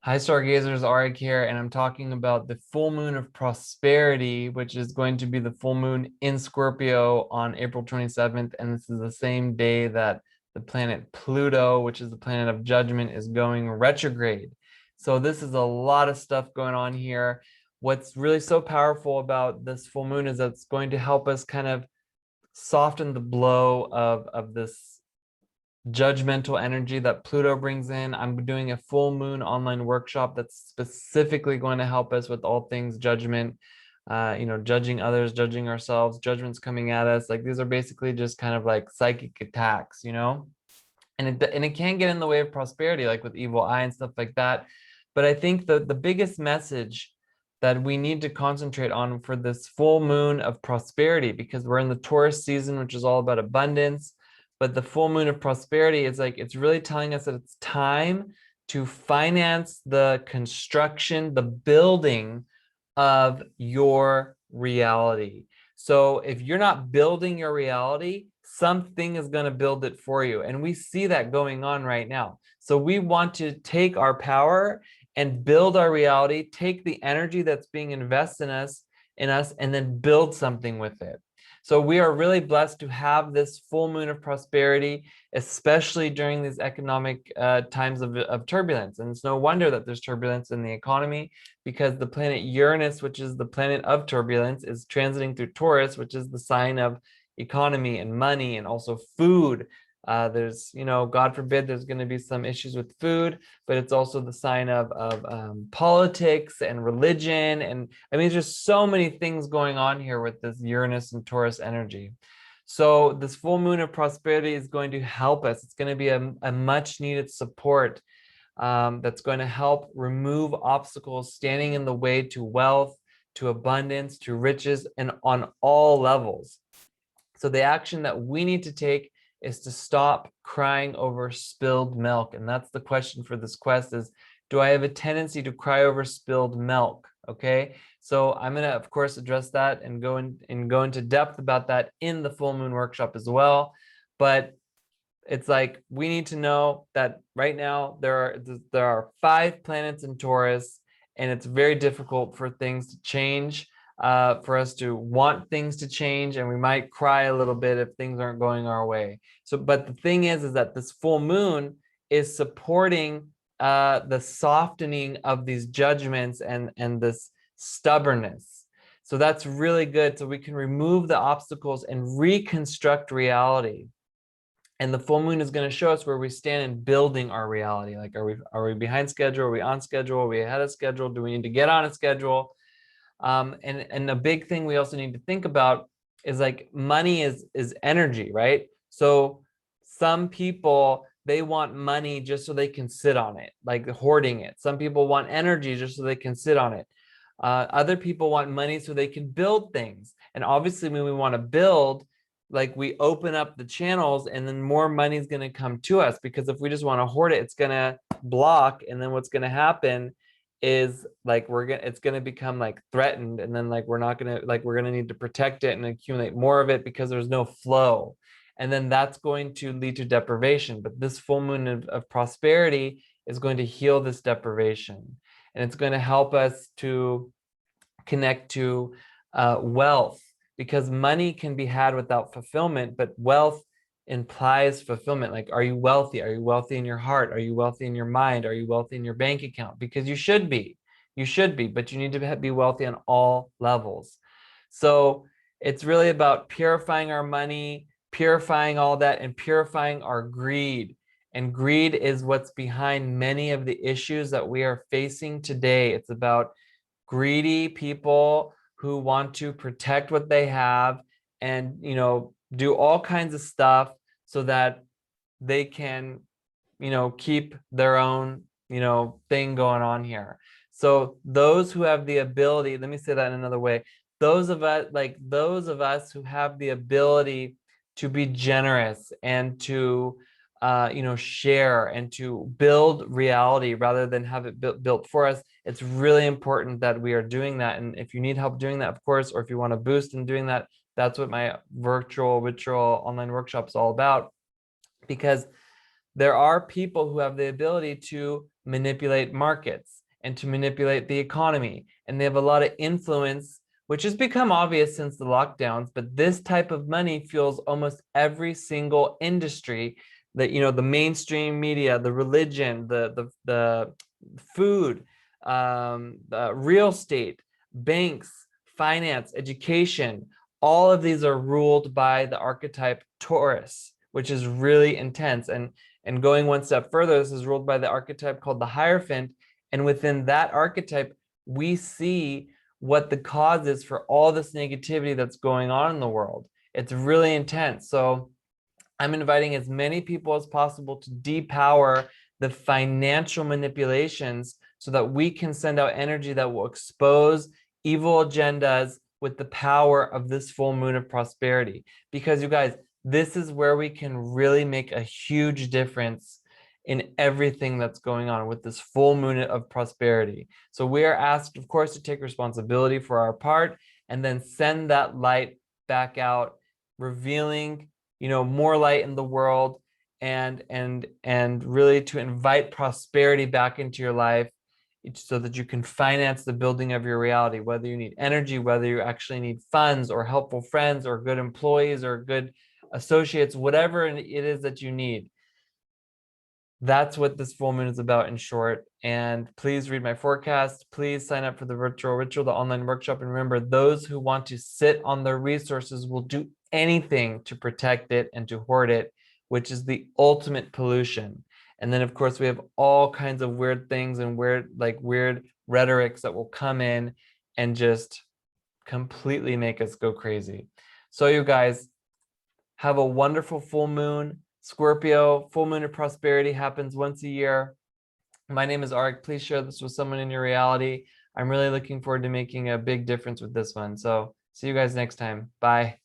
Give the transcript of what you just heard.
Hi, Stargazers, Arik here, and I'm talking about the full moon of prosperity, which is going to be the full moon in Scorpio on April 27th. And this is the same day that the planet Pluto, which is the planet of judgment, is going retrograde. So this is a lot of stuff going on here. What's really so powerful about this full moon is that it's going to help us kind of soften the blow of this judgmental energy that Pluto brings in. I'm doing a full moon online workshop that's specifically going to help us with all things judgment, judging others, judging ourselves, judgments coming at us. Like these are basically just kind of like psychic attacks. And it can get in the way of prosperity, like with evil eye and stuff like that. But I think the biggest message that we need to concentrate on for this full moon of prosperity, because we're in the Taurus season, which is all about abundance, but the full moon of prosperity is like, it's really telling us that it's time to finance the construction, the building of your reality. So if you're not building your reality, something is going to build it for you. And we see that going on right now. So we want to take our power and build our reality, take the energy that's being invested in us, and then build something with it. So we are really blessed to have this full moon of prosperity, especially during these economic times of turbulence. And it's no wonder that there's turbulence in the economy, because the planet Uranus, which is the planet of turbulence, is transiting through Taurus, which is the sign of economy and money and also food. There's, God forbid, there's going to be some issues with food, but it's also the sign of politics and religion. And I mean, there's so many things going on here with this Uranus and Taurus energy. So this full moon of prosperity is going to help us. It's going to be a much needed support that's going to help remove obstacles standing in the way to wealth, to abundance, to riches, and on all levels. So the action that we need to take is to stop crying over spilled milk. And that's the question for this quest is, do I have a tendency to cry over spilled milk? Okay, so I'm going to, of course, address that and go into depth about that in the full moon workshop as well. But it's like, we need to know that right now there are 5 planets in Taurus, and it's very difficult for things to change, for us to want things to change, and we might cry a little bit if things aren't going our way. So, but the thing is that this full moon is supporting the softening of these judgments and this stubbornness. So that's really good. So we can remove the obstacles and reconstruct reality. And the full moon is going to show us where we stand in building our reality. Like, are we behind schedule? Are we on schedule? Are we ahead of schedule? Do we need to get on a schedule? And a big thing we also need to think about is like, money is energy, right? So some people, they want money just so they can sit on it, like hoarding it. Some people want energy just so they can sit on it. Other people want money so they can build things. And obviously when we want to build, like, we open up the channels and then more money is going to come to us, because if we just want to hoard it, it's going to block. And then what's going to happen is like, it's going to become like threatened. And then like, we're going to need to protect it and accumulate more of it because there's no flow. And then that's going to lead to deprivation. But this full moon of prosperity is going to heal this deprivation. And it's going to help us to connect to wealth, because money can be had without fulfillment, but wealth implies fulfillment. Like, are you wealthy? Are you wealthy in your heart? Are you wealthy in your mind? Are you wealthy in your bank account? Because you should be, but you need to be wealthy on all levels. So it's really about purifying our money, purifying all that, and purifying our greed. And greed is what's behind many of the issues that we are facing today. It's about greedy people who want to protect what they have and, do all kinds of stuff so that they can, keep their own, thing going on here. So those who have the ability, let me say that in another way, those of us who have the ability to be generous and to share and to build reality rather than have it built for us, it's really important that we are doing that. And if you need help doing that, of course, or if you want to boost in doing that, that's what my virtual ritual online workshop is all about. Because there are people who have the ability to manipulate markets and to manipulate the economy. And they have a lot of influence, which has become obvious since the lockdowns, but this type of money fuels almost every single industry that, the mainstream media, the religion, the food, real estate, banks, finance, education. All of these are ruled by the archetype Taurus, which is really intense. And going one step further, this is ruled by the archetype called the Hierophant. And within that archetype, we see what the cause is for all this negativity that's going on in the world. It's really intense. So I'm inviting as many people as possible to depower the financial manipulations so that we can send out energy that will expose evil agendas with the power of this full moon of prosperity. Because you guys, this is where we can really make a huge difference in everything that's going on with this full moon of prosperity. So we are asked, of course, to take responsibility for our part and then send that light back out, revealing, more light in the world, and really to invite prosperity back into your life so that you can finance the building of your reality, whether you need energy, whether you actually need funds or helpful friends or good employees or good associates, whatever it is that you need. That's what this full moon is about in short. And please read my forecast. Please sign up for the virtual ritual, the online workshop. And remember, those who want to sit on their resources will do anything to protect it and to hoard it, which is the ultimate pollution. And then, of course, we have all kinds of weird things and weird rhetorics that will come in and just completely make us go crazy. So you guys have a wonderful full moon. Scorpio, full moon of prosperity happens once a year. My name is Arik. Please share this with someone in your reality. I'm really looking forward to making a big difference with this one. So see you guys next time. Bye.